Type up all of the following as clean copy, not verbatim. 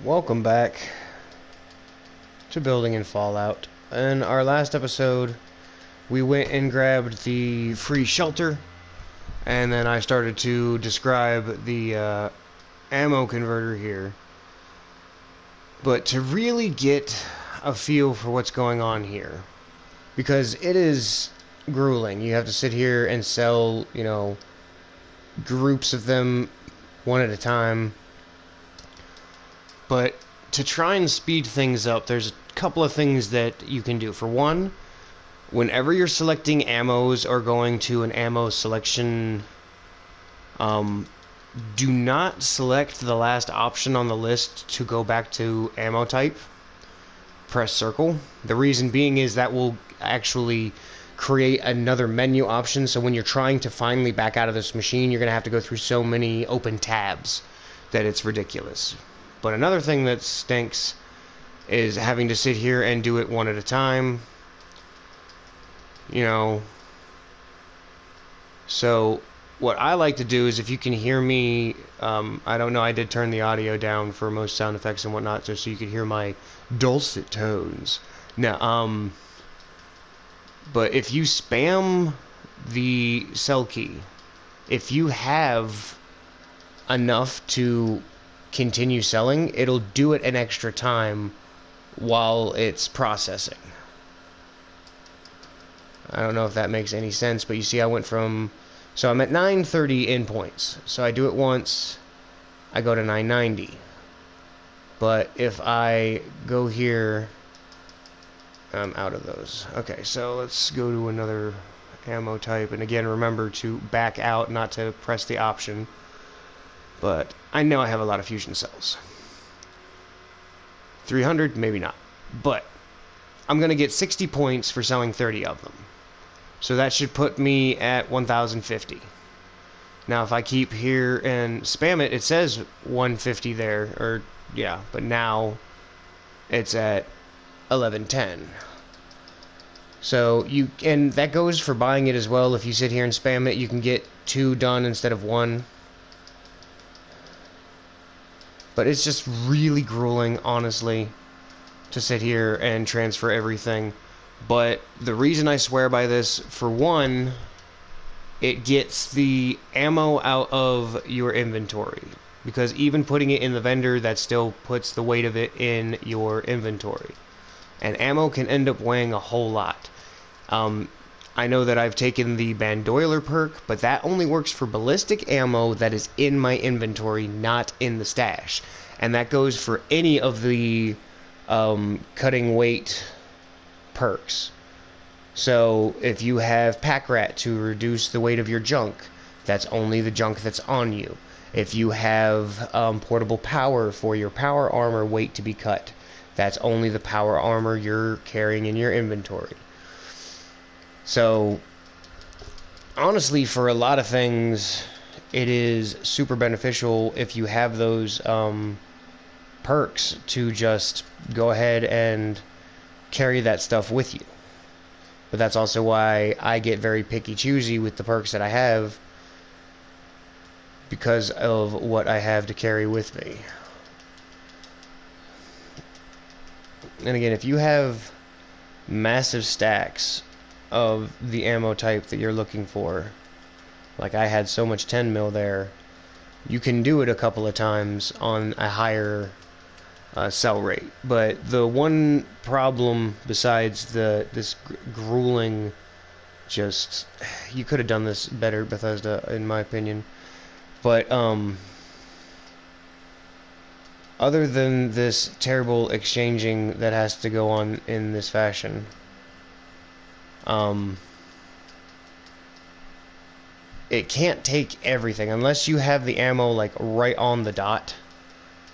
Welcome back to Building in Fallout. In our last episode, we went and grabbed the free shelter, and then I started to describe the ammo converter here. But to really get a feel for what's going on here, because it is grueling. You have to sit here and sell, groups of them one at a time. But to try and speed things up, there's a couple of things that you can do. For one, whenever you're selecting ammos or going to an ammo selection, do not select the last option on the list to go back to ammo type. Press circle. The reason being is that will actually create another menu option, so when you're trying to finally back out of this machine, you're going to have to go through so many open tabs that it's ridiculous. But another thing that stinks is having to sit here and do it one at a time. So what I like to do is, if you can hear me, I don't know, I did turn the audio down for most sound effects and whatnot, just so you could hear my dulcet tones. Now, but if you spam the sell key, if you have enough to continue selling, it'll do it an extra time while it's processing. I don't know if that makes any sense, but you see I went from... So I'm at 930 in points. So I do it once, I go to 990. But if I go here, I'm out of those. Okay, so let's go to another ammo type. And again, remember to back out, not to press the option. But I know I have a lot of fusion cells. 300, maybe not. But I'm going to get 60 points for selling 30 of them. So that should put me at 1,050. Now if I keep here and spam it, it says 150 there, or yeah, but now it's at 1110. So and that goes for buying it as well. If you sit here and spam it, you can get 2 done instead of 1. But it's just really grueling, honestly, to sit here and transfer everything. But the reason I swear by this, for one, it gets the ammo out of your inventory. Because even putting it in the vendor, that still puts the weight of it in your inventory. And ammo can end up weighing a whole lot. I know that I've taken the Bandoiler perk, but that only works for ballistic ammo that is in my inventory, not in the stash. And that goes for any of the cutting weight perks. So if you have Pack Rat to reduce the weight of your junk, that's only the junk that's on you. If you have portable power for your power armor weight to be cut, that's only the power armor you're carrying in your inventory. So honestly, for a lot of things, it is super beneficial if you have those perks to just go ahead and carry that stuff with you. But that's also why I get very picky choosy with the perks that I have, because of what I have to carry with me. And again, if you have massive stacks of the ammo type that you're looking for, like I had so much 10 mil there, you can do it a couple of times on a higher sell rate. But the one problem besides this grueling, just, you could have done this better, Bethesda, in my opinion. But other than this terrible exchanging that has to go on in this fashion, it can't take everything unless you have the ammo like right on the dot.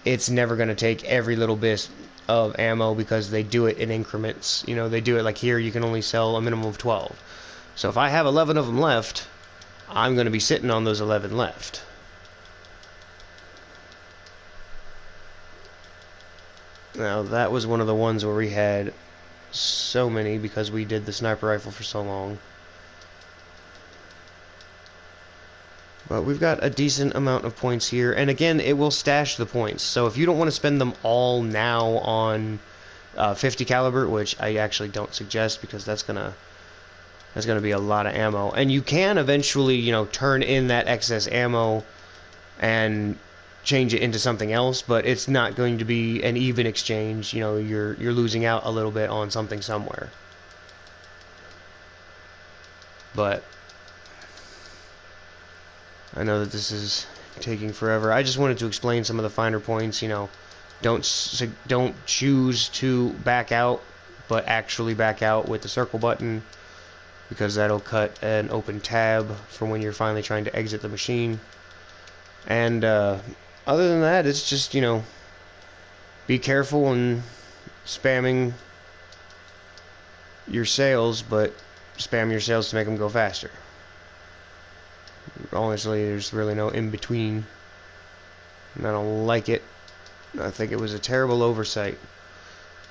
It's never going to take every little bit of ammo, because they do it in increments. They do it like here, you can only sell a minimum of 12. So if I have 11 of them left, I'm going to be sitting on those 11 left. Now that was one of the ones where we had so many because we did the sniper rifle for so long. But we've got a decent amount of points here, and again, it will stash the points. So if you don't want to spend them all now on 50 caliber, which I actually don't suggest because that's gonna be a lot of ammo, and you can eventually, you know, turn in that excess ammo and change it into something else, but it's not going to be an even exchange. You know, you're losing out a little bit on something somewhere. But I know that this is taking forever. I just wanted to explain some of the finer points. You know, don't choose to back out, but actually back out with the circle button, because that'll cut an open tab for when you're finally trying to exit the machine. And other than that, it's just, you know, be careful and spamming your sails, but spam your sails to make them go faster. Honestly, there's really no in-between, and I don't like it. I think it was a terrible oversight,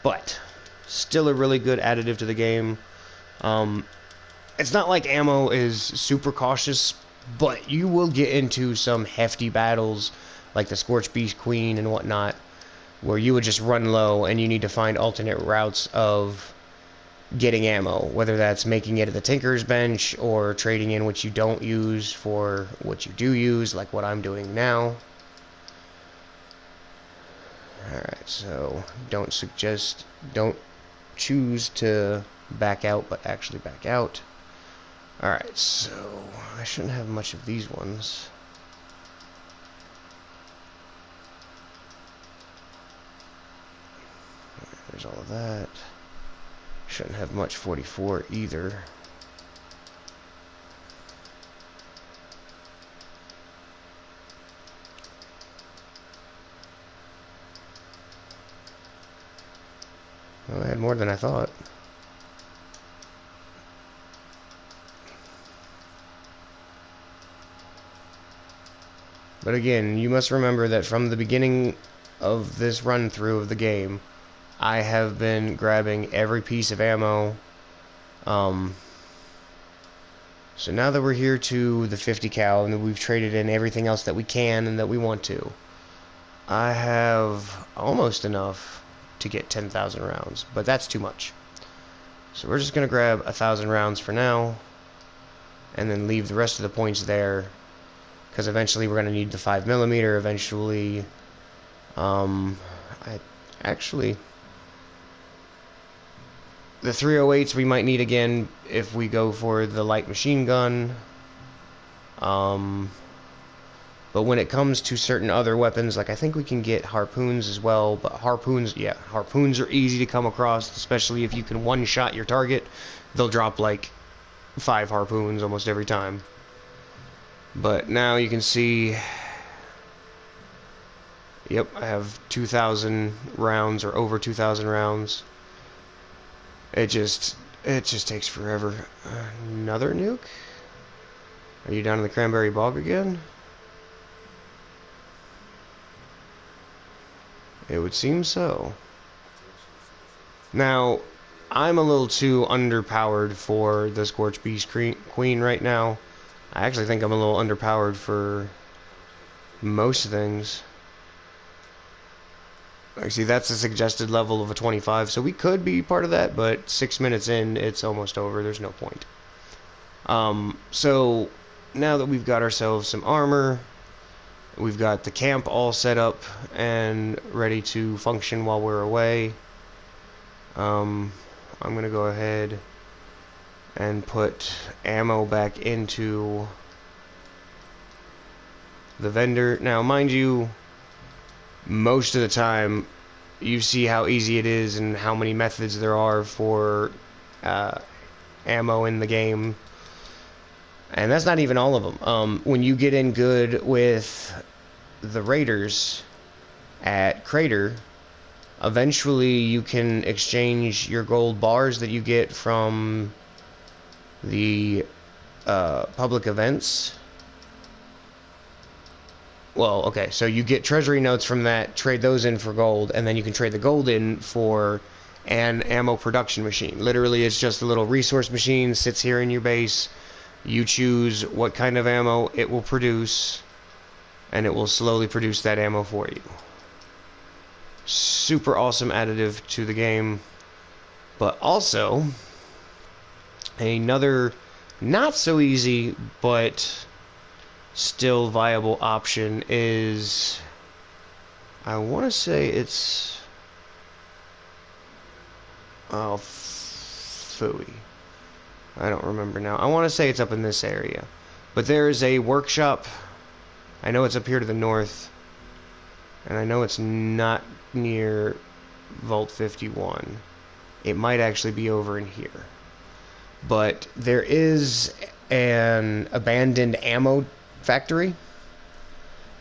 but still a really good additive to the game. It's not like ammo is super cautious, but you will get into some hefty battles like the Scorched Beast Queen and whatnot, where you would just run low and you need to find alternate routes of getting ammo, whether that's making it at the Tinker's Bench or trading in what you don't use for what you do use, like what I'm doing now. Alright, so don't choose to back out, but actually back out. Alright, so I shouldn't have much of these ones. There's all of that. Shouldn't have much 44 either. Well, I had more than I thought. But again, you must remember that from the beginning of this run-through of the game, I have been grabbing every piece of ammo. So now that we're here to the 50 cal and that we've traded in everything else that we can and that we want to, I have almost enough to get 10,000 rounds, but that's too much. So we're just going to grab 1,000 rounds for now, and then leave the rest of the points there, because eventually we're going to need the 5mm. Eventually, the 308s we might need again if we go for the light machine gun. But when it comes to certain other weapons, like I think we can get harpoons as well, but harpoons are easy to come across, especially if you can one-shot your target. They'll drop like 5 harpoons almost every time. But now you can see, yep, I have 2,000 rounds, or over 2,000 rounds. It just takes forever. Another nuke? Are you down in the cranberry bog again? It would seem so. Now, I'm a little too underpowered for the Scorched Beast Queen right now. I actually think I'm a little underpowered for most things. Like, see, that's a suggested level of a 25, so we could be part of that, but 6 minutes in, it's almost over. There's no point. So, now that we've got ourselves some armor, we've got the camp all set up and ready to function while we're away, I'm going to go ahead and put ammo back into the vendor. Now, mind you, most of the time, you see how easy it is and how many methods there are for ammo in the game. And that's not even all of them. When you get in good with the raiders at Crater, eventually you can exchange your gold bars that you get from the public events. Well, okay, so you get treasury notes from that, trade those in for gold, and then you can trade the gold in for an ammo production machine. Literally, it's just a little resource machine, sits here in your base, You choose what kind of ammo it will produce, and it will slowly produce that ammo for you. Super awesome additive to the game. But also, another not so easy, but still viable option is, I want to say it's, oh, phooey. I don't remember now. I want to say it's up in this area. But there is a workshop. I know it's up here to the north. And I know it's not near Vault 51. It might actually be over in here. But there is an abandoned ammo factory.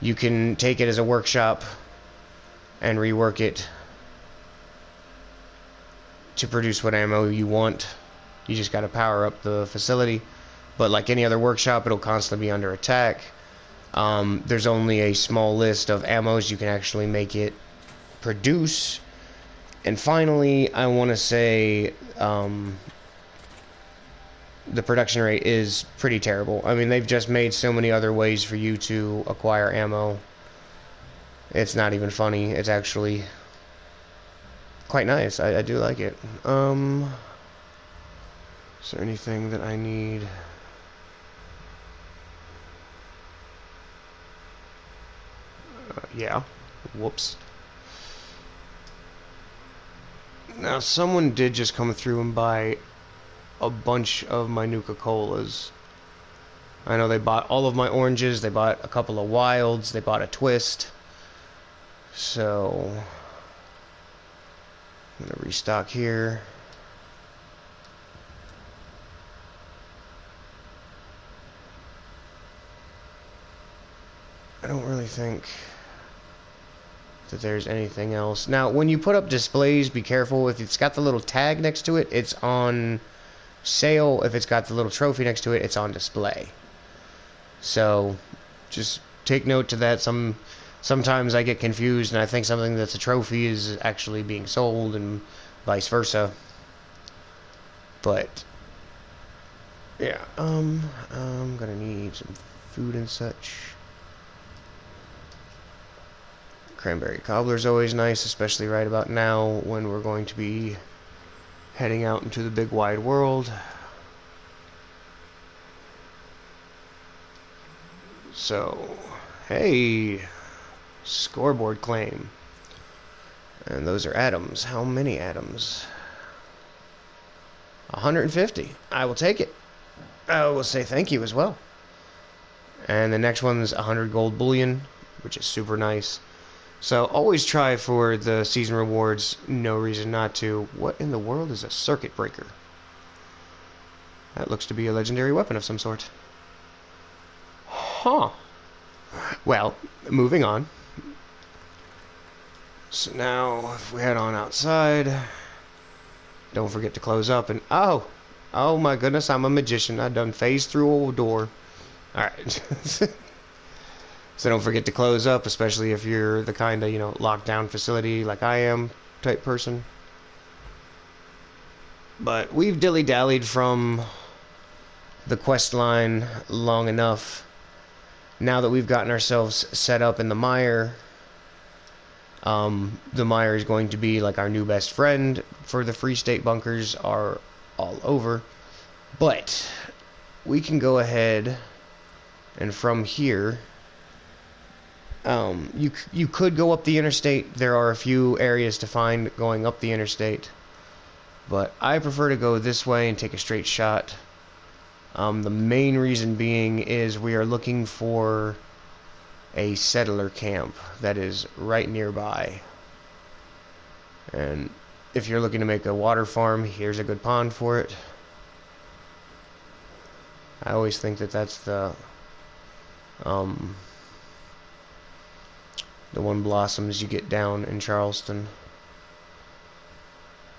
You can take it as a workshop and rework it to produce what ammo you want. You just got to power up the facility. But like any other workshop, it'll constantly be under attack. There's only a small list of ammos you can actually make it produce. And finally, I want to say the production rate is pretty terrible. I mean, they've just made so many other ways for you to acquire ammo. It's not even funny. It's actually quite nice. I do like it. Is there anything that I need? Yeah. Whoops. Now, someone did just come through and buy a bunch of my Nuka-Colas. I know they bought all of my oranges, they bought a couple of wilds, they bought a twist. So, I'm going to restock here. I don't really think that there's anything else. Now, when you put up displays, be careful. If it's got the little tag next to it, it's on sale. If it's got the little trophy next to it, it's on display. So, just take note to that. Sometimes I get confused, and I think something that's a trophy is actually being sold, and vice versa. But, yeah, I'm gonna need some food and such. Cranberry cobbler's always nice, especially right about now when we're going to be heading out into the big wide world. So, hey, scoreboard claim. And those are atoms. How many atoms? 150. I will take it. I will say thank you as well. And the next one's 100 gold bullion, which is super nice. So always try for the season rewards. No reason not to. What in the world is a circuit breaker? That looks to be a legendary weapon of some sort. Huh. Well, moving on. So now, if we head on outside, don't forget to close up and... Oh my goodness, I'm a magician. I done phased through a door. Alright. So don't forget to close up, especially if you're the kind of, locked down facility like I am type person. But we've dilly-dallied from the quest line long enough. Now that we've gotten ourselves set up in the mire, the mire is going to be like our new best friend for the Free State bunkers are all over. But we can go ahead and from here... you could go up the interstate. There are a few areas to find going up the interstate, but I prefer to go this way and take a straight shot. The main reason being is we are looking for a settler camp that is right nearby. And if you're looking to make a water farm, here's a good pond for it. I always think that that's the one blossoms you get down in Charleston.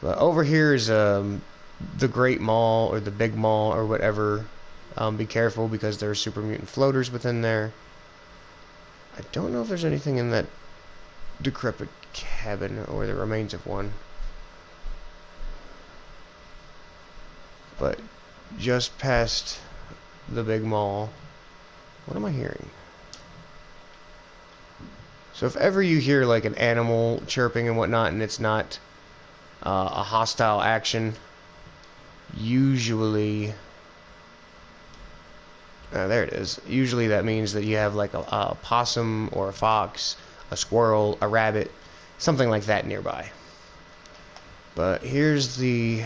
But over here is the Great Mall or the Big Mall or whatever. Be careful because there are super mutant floaters within there. I don't know if there's anything in that decrepit cabin or the remains of one. But just past the big mall. What am I hearing? So if ever you hear like an animal chirping and whatnot, and it's not a hostile action, usually, there it is. Usually that means that you have like a possum or a fox, a squirrel, a rabbit, something like that nearby. But here's the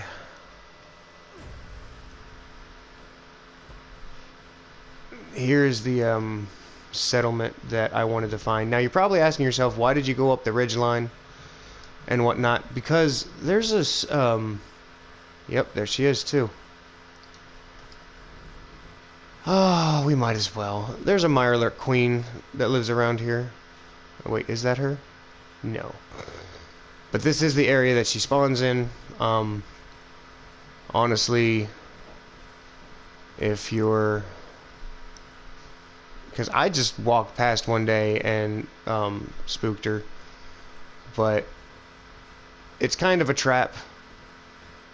settlement that I wanted to find. Now you're probably asking yourself, why did you go up the ridgeline and whatnot? Because there's this yep, there she is too. Oh, we might as well. There's a Mirelurk Queen that lives around here. Oh, wait, is that her? No. But this is the area that she spawns in. Honestly, if you're... Because I just walked past one day and spooked her. But it's kind of a trap.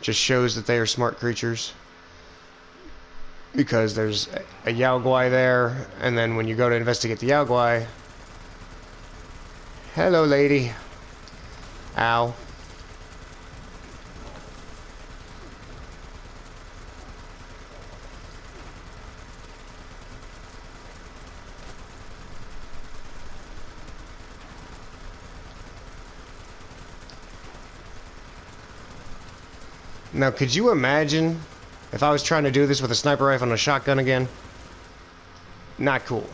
Just shows that they are smart creatures. Because there's a Yaoguai there, and then when you go to investigate the Yaoguai... Hello, lady. Ow. Now, could you imagine if I was trying to do this with a sniper rifle and a shotgun again? Not cool.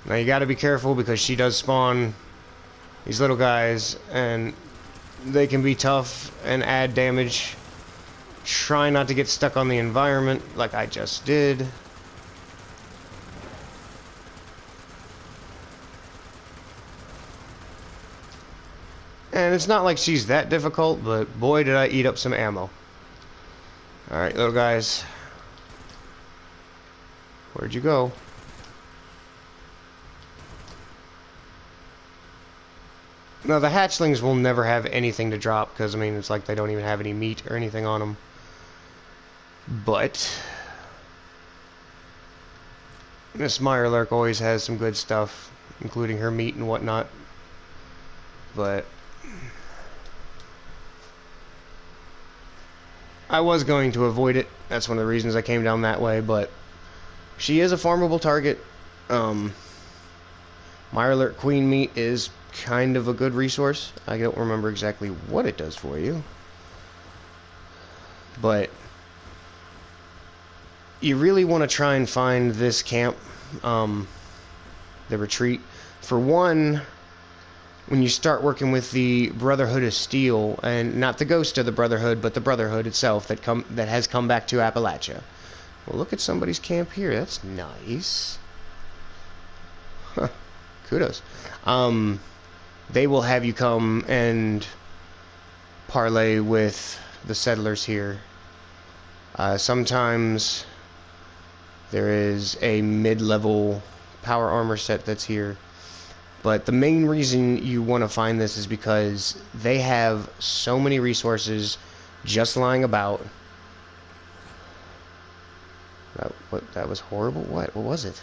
Now, you gotta be careful because she does spawn these little guys, and they can be tough and add damage. Try not to get stuck on the environment like I just did. And it's not like she's that difficult, but boy did I eat up some ammo. Alright, little guys. Where'd you go? Now, the hatchlings will never have anything to drop, because, I mean, it's like they don't even have any meat or anything on them. But Miss Mirelurk always has some good stuff, including her meat and whatnot. But I was going to avoid it. That's one of the reasons I came down that way, but she is a farmable target. Mirelurk Queen meat is kind of a good resource. I don't remember exactly what it does for you, but you really want to try and find this camp, the retreat. For one, when you start working with the Brotherhood of Steel, and not the ghost of the Brotherhood, but the Brotherhood itself that has come back to Appalachia. Well, look at somebody's camp here. That's nice. Huh. Kudos. They will have you come and parlay with the settlers here. Sometimes there is a mid-level power armor set that's here. But the main reason you want to find this is because they have so many resources just lying about. That was horrible? What was it?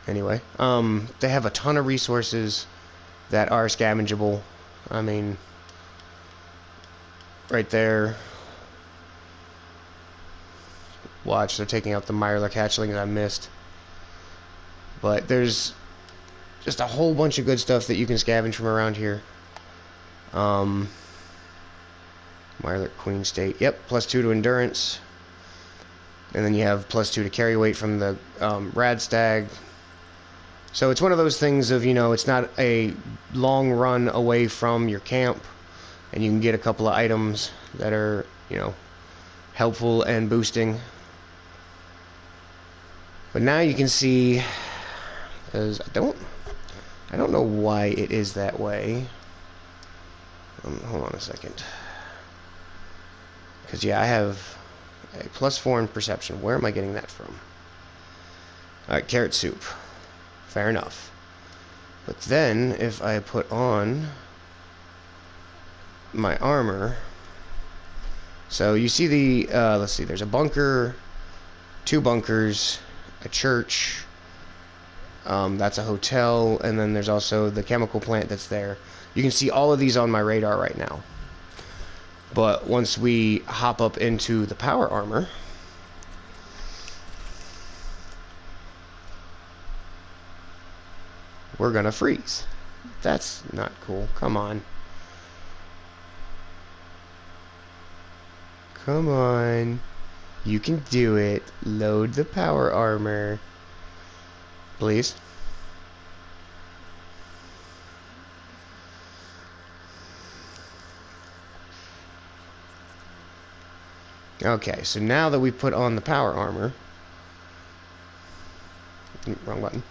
Anyway, they have a ton of resources that are scavengeable. I mean, right there. Watch, they're taking out the Mirelurk hatchlings I missed. But there's just a whole bunch of good stuff that you can scavenge from around here. Mirelurk Queen State. Yep, +2 to endurance. And then you have +2 to carry weight from the Radstag. So it's one of those things of, you know, it's not a long run away from your camp, and you can get a couple of items that are, you know, helpful and boosting. But now you can see, because I don't know why it is that way. Hold on a second. Because, yeah, I have a +4 in perception. Where am I getting that from? Alright, carrot soup. Fair enough. But then, if I put on my armor, So you see the, let's see, there's a bunker, 2 bunkers, a church, that's a hotel, and then there's also the chemical plant that's there. You can see all of these on my radar right now. But once we hop up into the power armor, we're gonna freeze. That's not cool. Come on. Come on. You can do it. Load the power armor. Please. Okay, so now that we put on the power armor... Wrong button.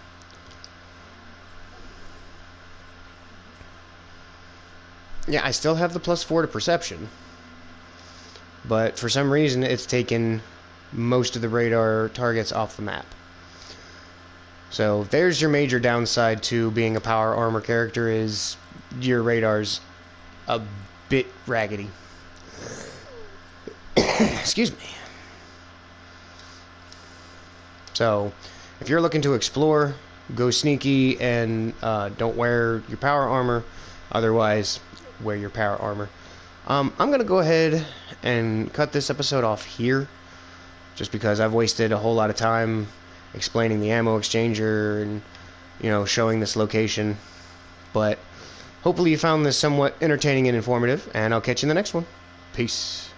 Yeah, I still have the +4 to perception. But for some reason, it's taken most of the radar targets off the map. So there's your major downside to being a power armor character, is your radar's a bit raggedy. Excuse me. So if you're looking to explore, go sneaky and don't wear your power armor. Otherwise, wear your power armor. I'm going to go ahead and cut this episode off here, just because I've wasted a whole lot of time explaining the ammo exchanger and, you know, showing this location. But hopefully you found this somewhat entertaining and informative, and I'll catch you in the next one. Peace.